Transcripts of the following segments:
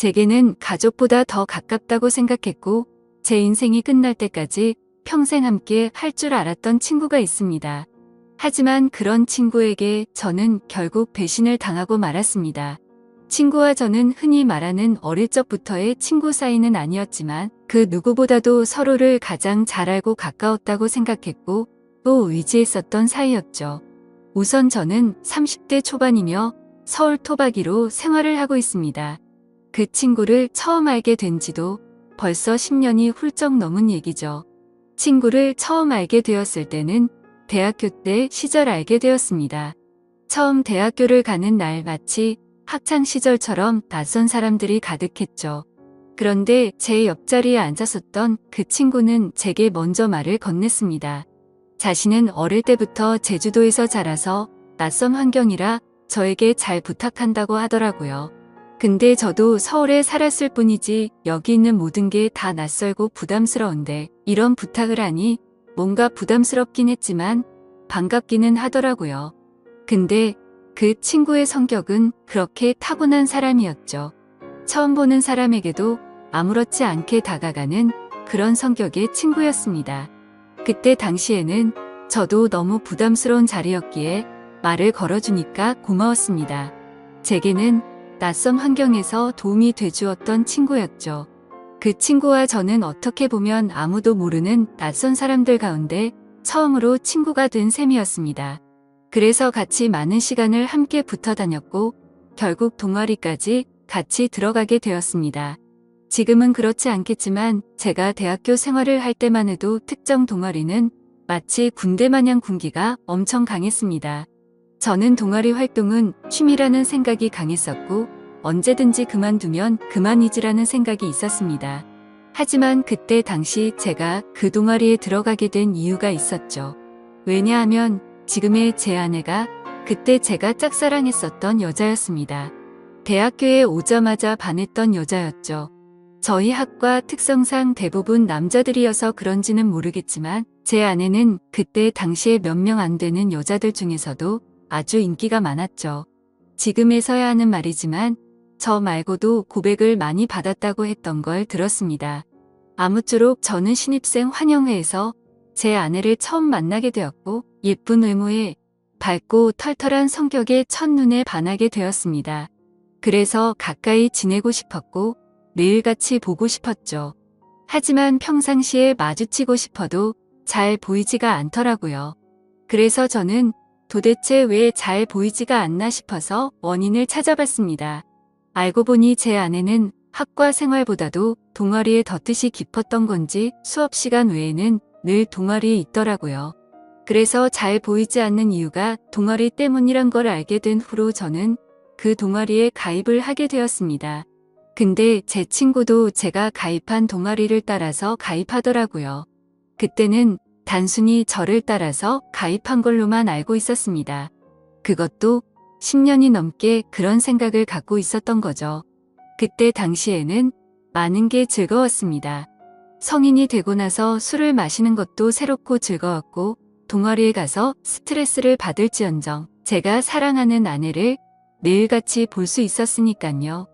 제게는 가족보다 더 가깝다고 생각했고 제 인생이 끝날 때까지 평생 함께 할 줄 알았던 친구가 있습니다. 하지만 그런 친구에게 저는 결국 배신을 당하고 말았습니다. 친구와 저는 흔히 말하는 어릴 적부터의 친구 사이는 아니었지만 그 누구보다도 서로를 가장 잘 알고 가까웠다고 생각했고 또 의지했었던 사이였죠. 우선 저는 30대 초반이며 서울 토박이로 생활을 하고 있습니다. 그 친구를 처음 알게 된 지도 벌써 10년이 훌쩍 넘은 얘기죠. 친구를 처음 알게 되었을 때는 대학교 때 시절 알게 되었습니다. 처음 대학교를 가는 날 마치 학창 시절처럼 낯선 사람들이 가득했죠. 그런데 제 옆자리에 앉았었던 그 친구는 제게 먼저 말을 건넸습니다. 자신은 어릴 때부터 제주도에서 자라서 낯선 환경이라 저에게 잘 부탁한다고 하더라고요. 근데 저도 서울에 살았을 뿐이지 여기 있는 모든 게 다 낯설고 부담스러운데 이런 부탁을 하니 뭔가 부담스럽긴 했지만 반갑기는 하더라고요. 근데 그 친구의 성격은 그렇게 타고난 사람이었죠. 처음 보는 사람에게도 아무렇지 않게 다가가는 그런 성격의 친구였습니다. 그때 당시에는 저도 너무 부담스러운 자리였기에 말을 걸어주니까 고마웠습니다. 제게는 낯선 환경에서 도움이 돼주었던 친구였죠. 그 친구와 저는 어떻게 보면 아무도 모르는 낯선 사람들 가운데 처음으로 친구가 된 셈이었습니다. 그래서 같이 많은 시간을 함께 붙어 다녔고 결국 동아리까지 같이 들어가게 되었습니다. 지금은 그렇지 않겠지만 제가 대학교 생활을 할 때만 해도 특정 동아리는 마치 군대 마냥 군기가 엄청 강했습니다. 저는 동아리 활동은 취미라는 생각이 강했었고 언제든지 그만두면 그만이지라는 생각이 있었습니다. 하지만 그때 당시 제가 그 동아리에 들어가게 된 이유가 있었죠. 왜냐하면 지금의 제 아내가 그때 제가 짝사랑했었던 여자였습니다. 대학교에 오자마자 반했던 여자였죠. 저희 학과 특성상 대부분 남자들이어서 그런지는 모르겠지만 제 아내는 그때 당시에 몇 명 안 되는 여자들 중에서도 아주 인기가 많았죠. 지금에서야 하는 말이지만 저 말고도 고백을 많이 받았다고 했던 걸 들었습니다. 아무쪼록 저는 신입생 환영회에서 제 아내를 처음 만나게 되었고 예쁜 외모에 밝고 털털한 성격에 첫눈에 반하게 되었습니다. 그래서 가까이 지내고 싶었고 매일같이 보고 싶었죠. 하지만 평상시에 마주치고 싶어도 잘 보이지가 않더라고요. 그래서 저는 도대체 왜 잘 보이지가 않나 싶어서 원인을 찾아봤습니다. 알고 보니 제 아내는 학과 생활보다도 동아리에 더 뜻이 깊었던 건지 수업 시간 외에는 늘 동아리에 있더라고요. 그래서 잘 보이지 않는 이유가 동아리 때문이란 걸 알게 된 후로 저는 그 동아리에 가입을 하게 되었습니다. 근데 제 친구도 제가 가입한 동아리를 따라서 가입하더라고요. 그때는 단순히 저를 따라서 가입한 걸로만 알고 있었습니다. 그것도 10년이 넘게 그런 생각을 갖고 있었던 거죠. 그때 당시에는 많은 게 즐거웠습니다. 성인이 되고 나서 술을 마시는 것도 새롭고 즐거웠고 동아리에 가서 스트레스를 받을지언정 제가 사랑하는 아내를 매일같이 볼 수 있었으니깐요.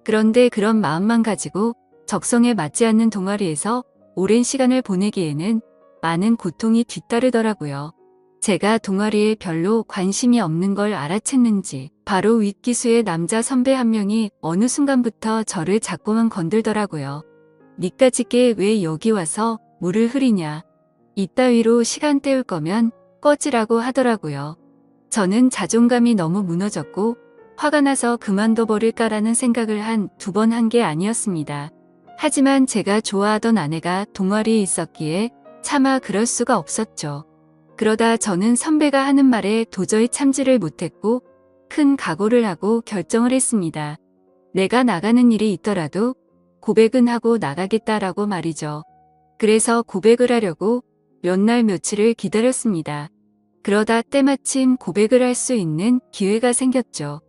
그런데 그런 마음만 가지고 적성에 맞지 않는 동아리에서 오랜 시간을 보내기에는 많은 고통이 뒤따르더라고요. 제가 동아리에 별로 관심이 없는 걸 알아챘는지 바로 윗기수의 남자 선배 한 명이 어느 순간부터 저를 자꾸만 건들더라고요. 니까짓게 왜 여기 와서 물을 흐리냐. 이따위로 시간 때울 거면 꺼지라고 하더라고요. 저는 자존감이 너무 무너졌고 화가 나서 그만둬 버릴까라는 생각을 한 두 번 한 게 아니었습니다. 하지만 제가 좋아하던 아내가 동아리에 있었기에 차마 그럴 수가 없었죠. 그러다 저는 선배가 하는 말에 도저히 참지를 못했고 큰 각오를 하고 결정을 했습니다. 내가 나가는 일이 있더라도 고백은 하고 나가겠다라고 말이죠. 그래서 고백을 하려고 몇 날 며칠을 기다렸습니다. 그러다 때마침 고백을 할 수 있는 기회가 생겼죠.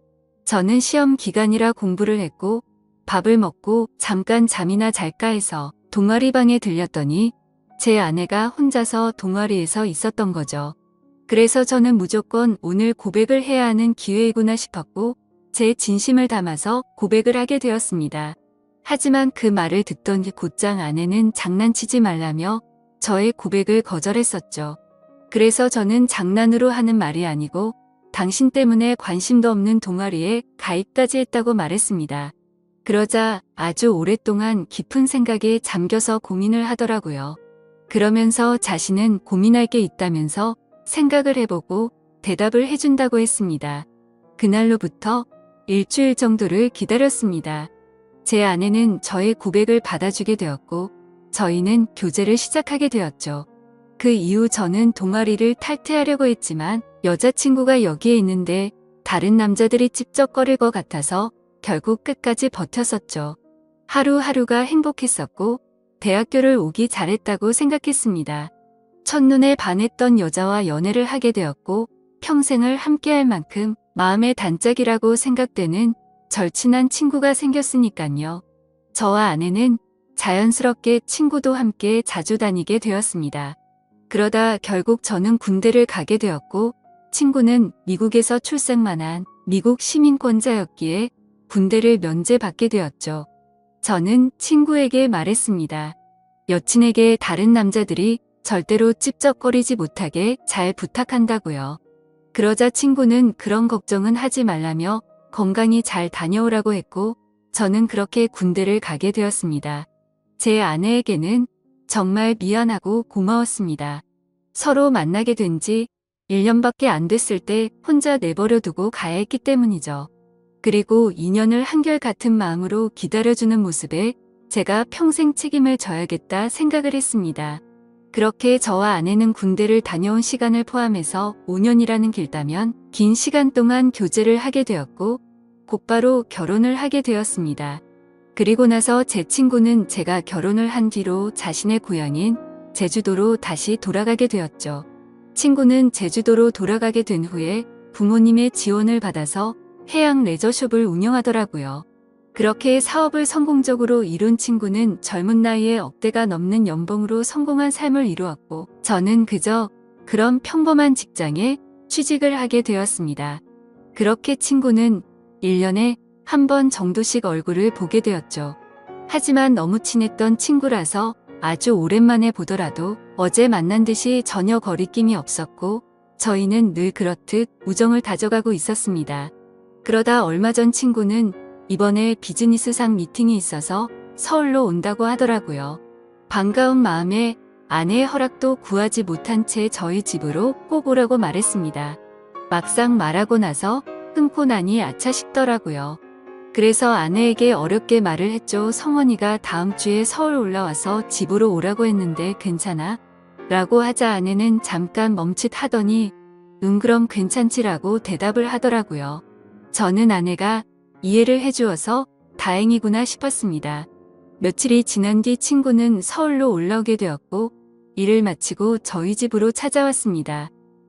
저는 시험 기간이라 공부를 했고 밥을 먹고 잠깐 잠이나 잘까 해서 동아리 방에 들렸더니 제 아내가 혼자서 동아리에서 있었던 거죠. 그래서 저는 무조건 오늘 고백을 해야 하는 기회이구나 싶었고 제 진심을 담아서 고백을 하게 되었습니다. 하지만 그 말을 듣던 곧장 아내는 장난치지 말라며 저의 고백을 거절했었죠. 그래서 저는 장난으로 하는 말이 아니고 당신 때문에 관심도 없는 동아리에 가입까지 했다고 말했습니다. 그러자 아주 오랫동안 깊은 생각에 잠겨서 고민을 하더라고요. 그러면서 자신은 고민할 게 있다면서 생각을 해보고 대답을 해준다고 했습니다. 그날로부터 일주일 정도를 기다렸습니다. 제 아내는 저의 고백을 받아주게 되었고 저희는 교제를 시작하게 되었죠. 그 이후 저는 동아리를 탈퇴하려고 했지만 여자친구가 여기에 있는데 다른 남자들이 찝쩍거릴 것 같아서 결국 끝까지 버텼었죠. 하루하루가 행복했었고 대학교를 오기 잘했다고 생각했습니다. 첫눈에 반했던 여자와 연애를 하게 되었고 평생을 함께할 만큼 마음의 단짝이라고 생각되는 절친한 친구가 생겼으니까요. 저와 아내는 자연스럽게 친구도 함께 자주 다니게 되었습니다. 그러다 결국 저는 군대를 가게 되었고 친구는 미국에서 출생만 한 미국 시민권자였기에 군대를 면제받게 되었죠. 저는 친구에게 말했습니다. 여친에게 다른 남자들이 절대로 찝쩍거리지 못하게 잘 부탁한다고요. 그러자 친구는 그런 걱정은 하지 말라며 건강히 잘 다녀오라고 했고 저는 그렇게 군대를 가게 되었습니다. 제 아내에게는 정말 미안하고 고마웠습니다. 서로 만나게 된 지 1년밖에 안 됐을 때 혼자 내버려 두고 가야 했기 때문이죠. 그리고 2년을 한결같은 마음으로 기다려주는 모습에 제가 평생 책임을 져야겠다 생각을 했습니다. 그렇게 저와 아내는 군대를 다녀온 시간을 포함해서 5년이라는 길다면 긴 시간 동안 교제를 하게 되었고 곧바로 결혼을 하게 되었습니다. 그리고 나서 제 친구는 제가 결혼을 한 뒤로 자신의 고향인 제주도로 다시 돌아가게 되었죠. 친구는 제주도로 돌아가게 된 후에 부모님의 지원을 받아서 해양 레저숍을 운영하더라고요. 그렇게 사업을 성공적으로 이룬 친구는 젊은 나이에 억대가 넘는 연봉으로 성공한 삶을 이루었고 저는 그저 그런 평범한 직장에 취직을 하게 되었습니다. 그렇게 친구는 1년에 한 번 정도씩 얼굴을 보게 되었죠. 하지만 너무 친했던 친구라서 아주 오랜만에 보더라도 어제 만난 듯이 전혀 거리낌이 없었고 저희는 늘 그렇듯 우정을 다져가고 있었습니다. 그러다 얼마 전 친구는 이번에 비즈니스상 미팅이 있어서 서울로 온다고 하더라고요. 반가운 마음에 아내의 허락도 구하지 못한 채 저희 집으로 꼭 오라고 말했습니다. 막상 말하고 나서 끊고 나니 아차 싶더라고요. 그래서 아내에게 어렵게 말을 했죠. 성원이가 다음 주에 서울 올라와서 집으로 오라고 했는데 괜찮아? 라고 하자 아내는 잠깐 멈칫하더니 그럼 괜찮지라고 대답을 하더라고요. 저는 아내가 이해를 해주어서 다행이구나 싶었습니다. 며칠이 지난 뒤 친구는 서울로 올라오게 되었고 일을 마치고 저희 집으로 찾아왔습니다.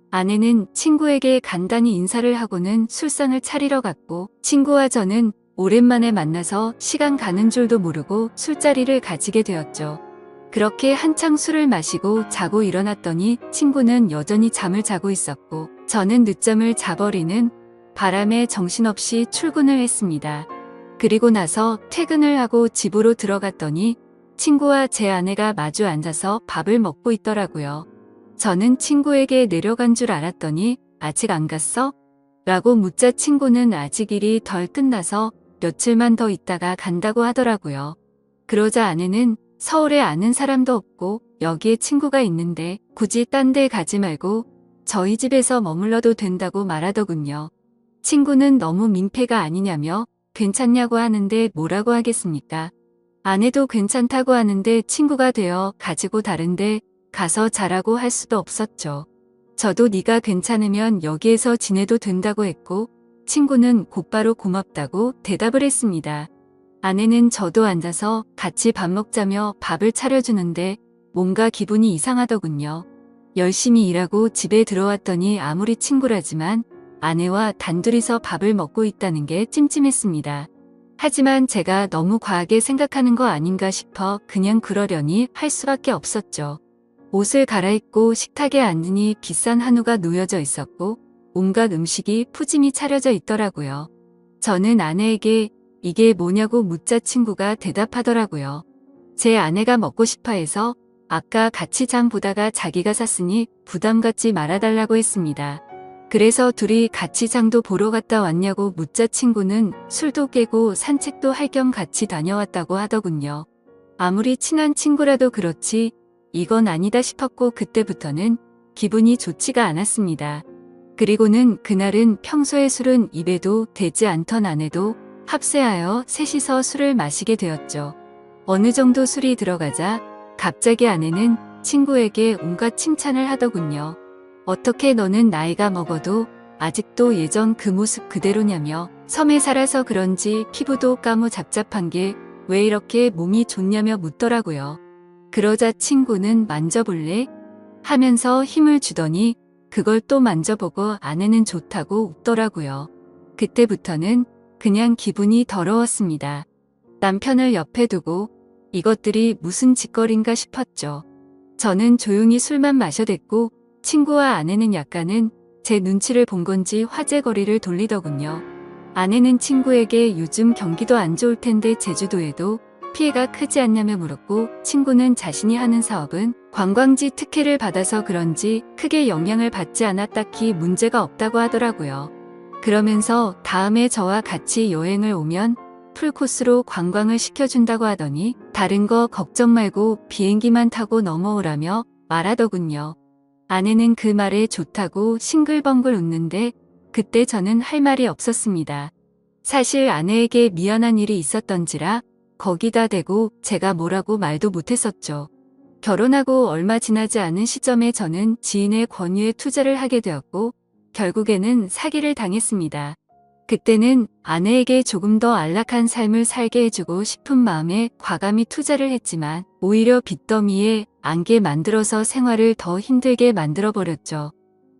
아내는 친구에게 간단히 인사를 하고는 술상을 차리러 갔고 친구와 저는 오랜만에 만나서 시간 가는 줄도 모르고 술자리를 가지게 되었죠. 그렇게 한창 술을 마시고 자고 일어났더니 친구는 여전히 잠을 자고 있었고 저는 늦잠을 자버리는 바람에 정신없이 출근을 했습니다. 그리고 나서 퇴근을 하고 집으로 들어갔더니 친구와 제 아내가 마주 앉아서 밥을 먹고 있더라고요. 저는 친구에게 내려간 줄 알았더니 아직 안 갔어? 라고 묻자 친구는 아직 일이 덜 끝나서 며칠만 더 있다가 간다고 하더라고요. 그러자 아내는 서울에 아는 사람도 없고 여기에 친구가 있는데 굳이 딴 데 가지 말고 저희 집에서 머물러도 된다고 말하더군요. 친구는 너무 민폐가 아니냐며 괜찮냐고 하는데 뭐라고 하겠습니까? 아내도 괜찮다고 하는데 친구가 되어 가지고 다른데 가서 자라고 할 수도 없었죠. 저도 네가 괜찮으면 여기에서 지내도 된다고 했고 친구는 곧바로 고맙다고 대답을 했습니다. 아내는 저도 앉아서 같이 밥 먹자며 밥을 차려주는데 뭔가 기분이 이상하더군요. 열심히 일하고 집에 들어왔더니 아무리 친구라지만 아내와 단둘이서 밥을 먹고 있다는 게 찜찜했습니다. 하지만 제가 너무 과하게 생각하는 거 아닌가 싶어 그냥 그러려니 할 수밖에 없었죠. 옷을 갈아입고 식탁에 앉으니 비싼 한우가 놓여져 있었고 온갖 음식이 푸짐히 차려져 있더라고요. 저는 아내에게 이게 뭐냐고 묻자 친구가 대답하더라고요. 제 아내가 먹고 싶어 해서 아까 같이 장 보다가 자기가 샀으니 부담 갖지 말아달라고 했습니다. 그래서 둘이 같이 장도 보러 갔다 왔냐고 묻자 친구는 술도 깨고 산책도 할 겸 같이 다녀왔다고 하더군요. 아무리 친한 친구라도 그렇지 이건 아니다 싶었고 그때부터는 기분이 좋지가 않았습니다. 그리고는 그날은 평소에 술은 입에도 대지 않던 아내도 합세하여 셋이서 술을 마시게 되었죠. 어느 정도 술이 들어가자 갑자기 아내는 친구에게 온갖 칭찬을 하더군요. 어떻게 너는 나이가 먹어도 아직도 예전 그 모습 그대로냐며 섬에 살아서 그런지 피부도 까무잡잡한 게 왜 이렇게 몸이 좋냐며 묻더라고요. 그러자 친구는 만져볼래? 하면서 힘을 주더니 그걸 또 만져보고 아내는 좋다고 웃더라고요. 그때부터는 그냥 기분이 더러웠습니다. 남편을 옆에 두고 이것들이 무슨 짓거리인가 싶었죠. 저는 조용히 술만 마셔댔고 친구와 아내는 약간은 제 눈치를 본 건지 화제거리를 돌리더군요. 아내는 친구에게 요즘 경기도 안 좋을 텐데 제주도에도 피해가 크지 않냐며 물었고 친구는 자신이 하는 사업은 관광지 특혜를 받아서 그런지 크게 영향을 받지 않아 딱히 문제가 없다고 하더라고요. 그러면서 다음에 저와 같이 여행을 오면 풀코스로 관광을 시켜준다고 하더니 다른 거 걱정 말고 비행기만 타고 넘어오라며 말하더군요. 아내는 그 말에 좋다고 싱글벙글 웃는데 그때 저는 할 말이 없었습니다. 사실 아내에게 미안한 일이 있었던지라 거기다 대고 제가 뭐라고 말도 못했었죠. 결혼하고 얼마 지나지 않은 시점에 저는 지인의 권유에 투자를 하게 되었고 결국에는 사기를 당했습니다. 그때는 아내에게 조금 더 안락한 삶을 살게 해주고 싶은 마음에 과감히 투자를 했지만 오히려 빚더미에 안게 만들어서 생활을 더 힘들게 만들어버렸죠.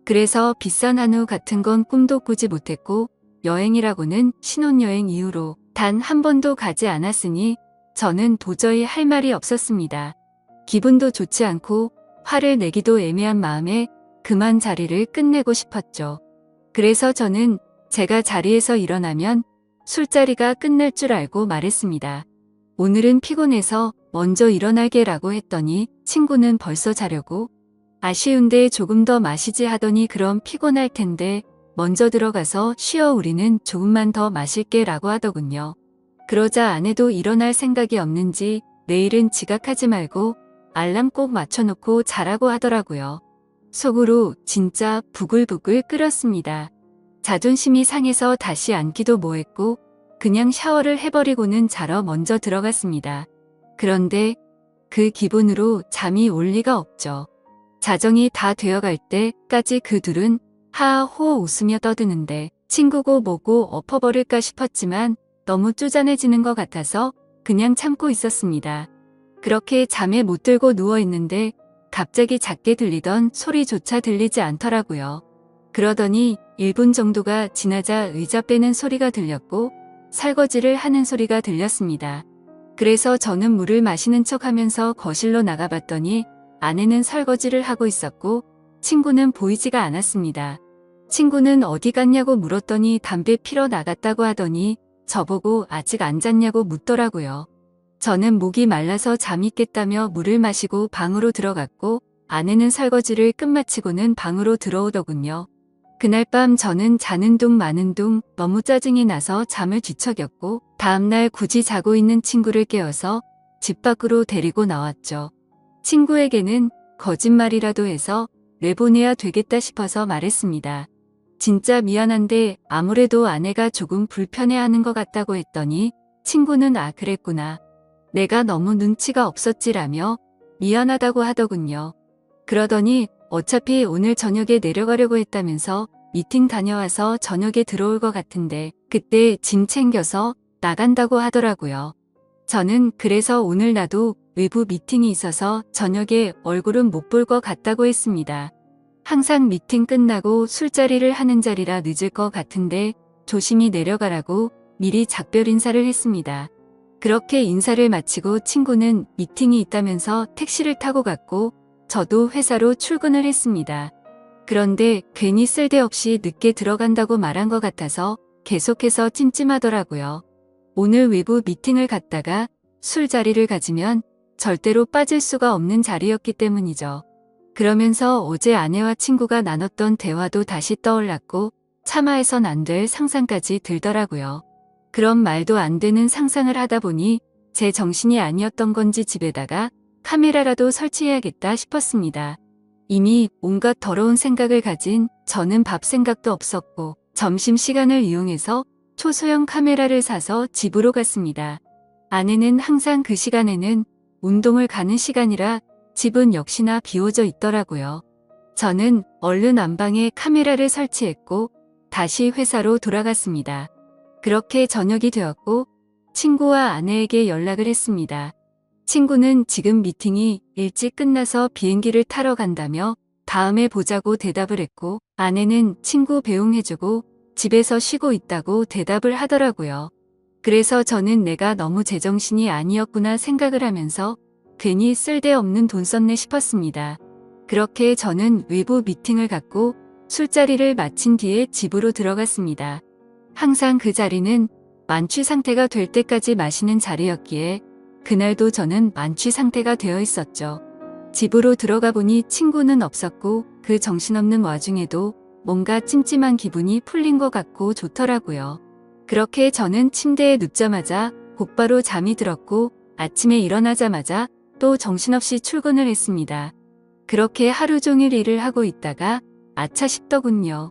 그래서 비싼 한우 같은 건 꿈도 꾸지 못했고 여행이라고는 신혼여행 이후로 단 한 번도 가지 않았으니 저는 도저히 할 말이 없었습니다. 기분도 좋지 않고 화를 내기도 애매한 마음에 그만 자리를 끝내고 싶었죠. 그래서 저는 제가 자리에서 일어나면 술자리가 끝날 줄 알고 말했습니다. 오늘은 피곤해서 먼저 일어날게라고 했더니 친구는 벌써 자려고 아쉬운데 조금 더 마시지 하더니 그럼 피곤할 텐데 먼저 들어가서 쉬어 우리는 조금만 더 마실게 라고 하더군요. 그러자 아내도 일어날 생각이 없는지 내일은 지각하지 말고 알람 꼭 맞춰놓고 자라고 하더라고요. 속으로 진짜 부글부글 끓었습니다. 자존심이 상해서 다시 앉기도 뭐했고 그냥 샤워를 해버리고는 자러 먼저 들어갔습니다. 그런데 그 기분으로 잠이 올 리가 없죠. 자정이 다 되어갈 때까지 그 둘은 하호 웃으며 떠드는데 친구고 뭐고 엎어버릴까 싶었지만 너무 쪼잔해지는 것 같아서 그냥 참고 있었습니다. 그렇게 잠에 못 들고 누워있는데 갑자기 작게 들리던 소리조차 들리지 않더라고요. 그러더니 1분 정도가 지나자 의자 빼는 소리가 들렸고 설거지를 하는 소리가 들렸습니다. 그래서 저는 물을 마시는 척하면서 거실로 나가봤더니 아내는 설거지를 하고 있었고 친구는 보이지가 않았습니다. 친구는 어디 갔냐고 물었더니 담배 피러 나갔다고 하더니 저보고 아직 안 잤냐고 묻더라고요. 저는 목이 말라서 잠이 깼다며 물을 마시고 방으로 들어갔고 아내는 설거지를 끝마치고는 방으로 들어오더군요. 그날 밤 저는 자는 둥 마는 둥 너무 짜증이 나서 잠을 뒤척였고 다음날 굳이 자고 있는 친구를 깨워서 집 밖으로 데리고 나왔죠. 친구에게는 거짓말이라도 해서 내보내야 되겠다 싶어서 말했습니다. 진짜 미안한데 아무래도 아내가 조금 불편해하는 것 같다고 했더니 친구는 아 그랬구나. 내가 너무 눈치가 없었지라며 미안하다고 하더군요. 그러더니 어차피 오늘 저녁에 내려가려고 했다면서 미팅 다녀와서 저녁에 들어올 것 같은데 그때 짐 챙겨서 나간다고 하더라고요. 저는 그래서 오늘 나도 외부 미팅이 있어서 저녁에 얼굴은 못 볼 것 같다고 했습니다. 항상 미팅 끝나고 술자리를 하는 자리라 늦을 것 같은데 조심히 내려가라고 미리 작별 인사를 했습니다. 그렇게 인사를 마치고 친구는 미팅이 있다면서 택시를 타고 갔고 저도 회사로 출근을 했습니다. 그런데 괜히 쓸데없이 늦게 들어간다고 말한 것 같아서 계속해서 찜찜하더라고요. 오늘 외부 미팅을 갔다가 술자리를 가지면 절대로 빠질 수가 없는 자리였기 때문이죠. 그러면서 어제 아내와 친구가 나눴던 대화도 다시 떠올랐고 참아해선 안 될 상상까지 들더라고요. 그런 말도 안 되는 상상을 하다 보니 제 정신이 아니었던 건지 집에다가 카메라라도 설치해야겠다 싶었습니다. 이미 온갖 더러운 생각을 가진 저는 밥 생각도 없었고 점심시간을 이용해서 초소형 카메라를 사서 집으로 갔습니다. 아내는 항상 그 시간에는 운동을 가는 시간이라 집은 역시나 비워져 있더라고요. 저는 얼른 안방에 카메라를 설치했고 다시 회사로 돌아갔습니다. 그렇게 저녁이 되었고 친구와 아내에게 연락을 했습니다. 친구는 지금 미팅이 일찍 끝나서 비행기를 타러 간다며 다음에 보자고 대답을 했고 아내는 친구 배웅해주고 집에서 쉬고 있다고 대답을 하더라고요. 그래서 저는 내가 너무 제정신이 아니었구나 생각을 하면서 괜히 쓸데없는 돈 썼네 싶었습니다. 그렇게 저는 외부 미팅을 갖고 술자리를 마친 뒤에 집으로 들어갔습니다. 항상 그 자리는 만취 상태가 될 때까지 마시는 자리였기에 그날도 저는 만취 상태가 되어 있었죠. 집으로 들어가 보니 친구는 없었고 그 정신없는 와중에도 뭔가 찜찜한 기분이 풀린 것 같고 좋더라고요. 그렇게 저는 침대에 눕자마자 곧바로 잠이 들었고 아침에 일어나자마자 또 정신없이 출근을 했습니다. 그렇게 하루 종일 일을 하고 있다가 아차 싶더군요.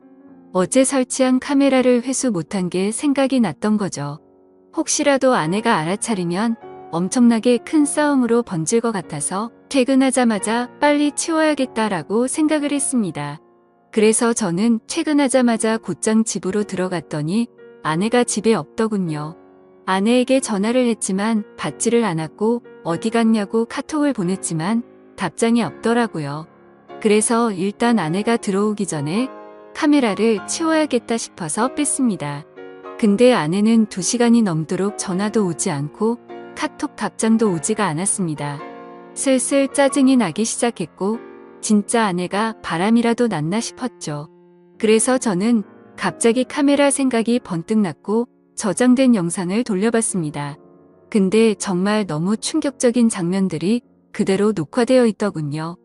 어제 설치한 카메라를 회수 못한 게 생각이 났던 거죠. 혹시라도 아내가 알아차리면 엄청나게 큰 싸움으로 번질 것 같아서 퇴근하자마자 빨리 치워야겠다라고 생각을 했습니다. 그래서 저는 퇴근하자마자 곧장 집으로 들어갔더니 아내가 집에 없더군요. 아내에게 전화를 했지만 받지를 않았고 어디 갔냐고 카톡을 보냈지만 답장이 없더라고요. 그래서 일단 아내가 들어오기 전에 카메라를 치워야겠다 싶어서 뺐습니다. 근데 아내는 2시간이 넘도록 전화도 오지 않고 카톡 답장도 오지가 않았습니다. 슬슬 짜증이 나기 시작했고 진짜 아내가 바람이라도 났나 싶었죠. 그래서 저는 갑자기 카메라 생각이 번뜩 났고 저장된 영상을 돌려봤습니다. 근데 정말 너무 충격적인 장면들이 그대로 녹화되어 있더군요.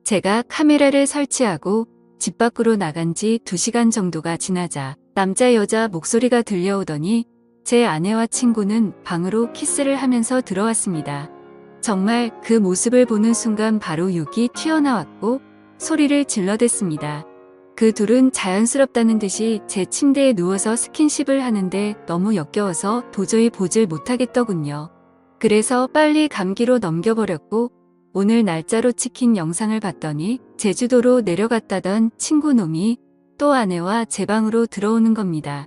제가 카메라를 설치하고 집 밖으로 나간 지 2시간 정도가 지나자 남자 여자 목소리가 들려오더니 제 아내와 친구는 방으로 키스를 하면서 들어왔습니다. 정말 그 모습을 보는 순간 바로 욕이 튀어나왔고 소리를 질러댔습니다. 그 둘은 자연스럽다는 듯이 제 침대에 누워서 스킨십을 하는데 너무 역겨워서 도저히 보질 못하겠더군요. 그래서 빨리 감기로 넘겨버렸고 오늘 날짜로 찍힌 영상을 봤더니 제주도로 내려갔다던 친구놈이 또 아내와 제 방으로 들어오는 겁니다.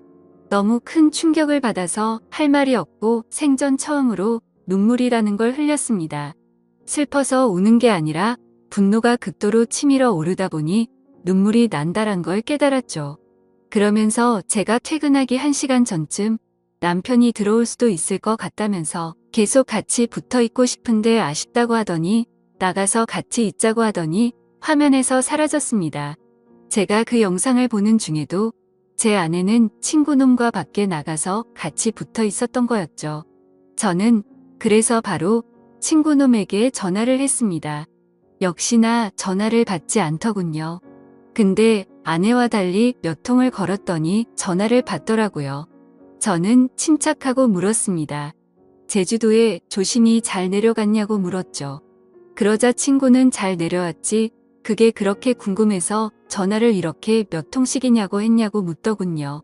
너무 큰 충격을 받아서 할 말이 없고 생전 처음으로 눈물이라는 걸 흘렸습니다. 슬퍼서 우는 게 아니라 분노가 극도로 치밀어 오르다 보니 눈물이 난다란 걸 깨달았죠. 그러면서 제가 퇴근하기 1시간 전쯤 남편이 들어올 수도 있을 것 같다면서 계속 같이 붙어 있고 싶은데 아쉽다고 하더니 나가서 같이 있자고 하더니 화면에서 사라졌습니다. 제가 그 영상을 보는 중에도 제 아내는 친구놈과 밖에 나가서 같이 붙어 있었던 거였죠. 저는 그래서 바로 친구놈에게 전화를 했습니다. 역시나 전화를 받지 않더군요. 근데 아내와 달리 몇 통을 걸었더니 전화를 받더라고요. 저는 침착하고 물었습니다. 제주도에 조심히 잘 내려갔냐고 물었죠. 그러자 친구는 잘 내려왔지 그게 그렇게 궁금해서 전화를 이렇게 몇 통씩이냐고 했냐고 묻더군요.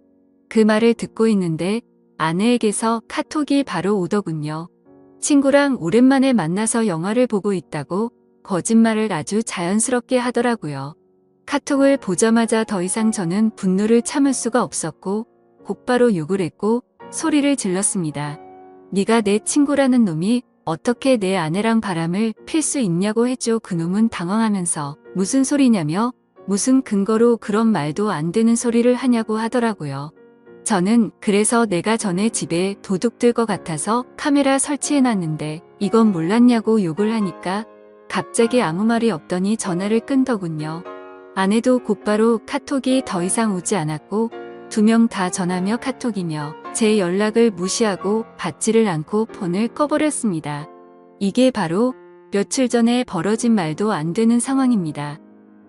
그 말을 듣고 있는데 아내에게서 카톡이 바로 오더군요. 친구랑 오랜만에 만나서 영화를 보고 있다고 거짓말을 아주 자연스럽게 하더라고요. 카톡을 보자마자 더 이상 저는 분노를 참을 수가 없었고 곧바로 욕을 했고 소리를 질렀습니다. 네가 내 친구라는 놈이 어떻게 내 아내랑 바람을 필 수 있냐고 했죠. 그놈은 당황하면서 무슨 소리냐며 무슨 근거로 그런 말도 안 되는 소리를 하냐고 하더라고요. 저는 그래서 내가 전에 집에 도둑 들 것 같아서 카메라 설치해놨는데 이건 몰랐냐고 욕을 하니까 갑자기 아무 말이 없더니 전화를 끊더군요. 아내도 곧바로 카톡이 더 이상 오지 않았고 2명 다 전화며 카톡이며 제 연락을 무시하고 받지를 않고 폰을 꺼버렸습니다. 이게 바로 며칠 전에 벌어진 말도 안 되는 상황입니다.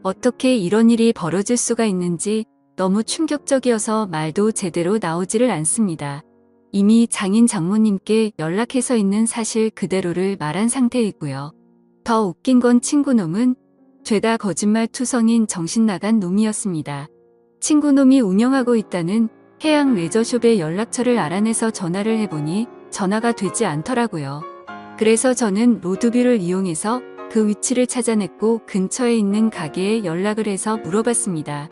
어떻게 이런 일이 벌어질 수가 있는지 너무 충격적이어서 말도 제대로 나오지를 않습니다. 이미 장인 장모님께 연락해서 있는 사실 그대로를 말한 상태이고요. 더 웃긴 건 친구놈은 죄다 거짓말 투성인 정신나간 놈이었습니다. 친구놈이 운영하고 있다는 해양 레저숍의 연락처를 알아내서 전화를 해보니 전화가 되지 않더라고요. 그래서 저는 로드뷰를 이용해서 그 위치를 찾아냈고 근처에 있는 가게에 연락을 해서 물어봤습니다.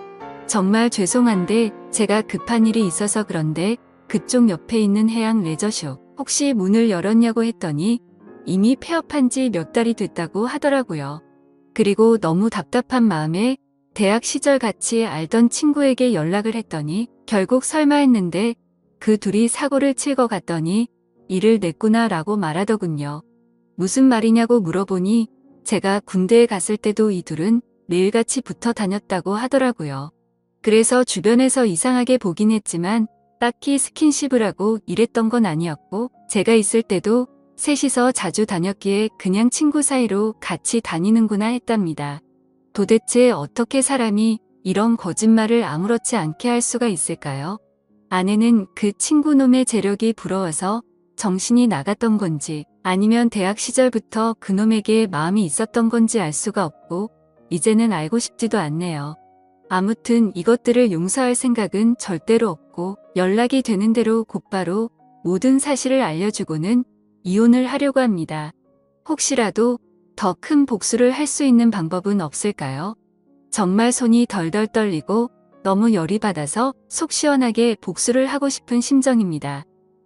정말 죄송한데 제가 급한 일이 있어서 그런데 그쪽 옆에 있는 해양 레저숍 혹시 문을 열었냐고 했더니 이미 폐업한 지 몇 달이 됐다고 하더라고요. 그리고 너무 답답한 마음에 대학 시절 같이 알던 친구에게 연락을 했더니 결국 설마 했는데 그 둘이 사고를 칠 것 같더니 일을 냈구나 라고 말하더군요. 무슨 말이냐고 물어보니 제가 군대에 갔을 때도 이 둘은 매일같이 붙어 다녔다고 하더라고요. 그래서 주변에서 이상하게 보긴 했지만 딱히 스킨십을 하고 이랬던 건 아니었고 제가 있을 때도 셋이서 자주 다녔기에 그냥 친구 사이로 같이 다니는구나 했답니다. 도대체 어떻게 사람이 이런 거짓말을 아무렇지 않게 할 수가 있을까요? 아내는 그 친구놈의 재력이 부러워서 정신이 나갔던 건지 아니면 대학 시절부터 그놈에게 마음이 있었던 건지 알 수가 없고 이제는 알고 싶지도 않네요. 아무튼 이것들을 용서할 생각은 절대로 없고 연락이 되는 대로 곧바로 모든 사실을 알려주고는 이혼을 하려고 합니다. 혹시라도 더 큰 복수를 할 수 있는 방법은 없을까요? 정말 손이 덜덜 떨리고 너무 열이 받아서 속 시원하게 복수를 하고 싶은 심정입니다.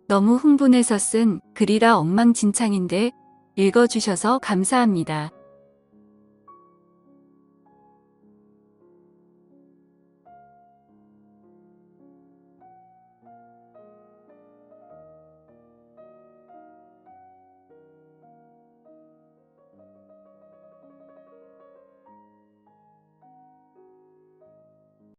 너무 흥분해서 쓴 글이라 엉망진창인데 읽어주셔서 감사합니다.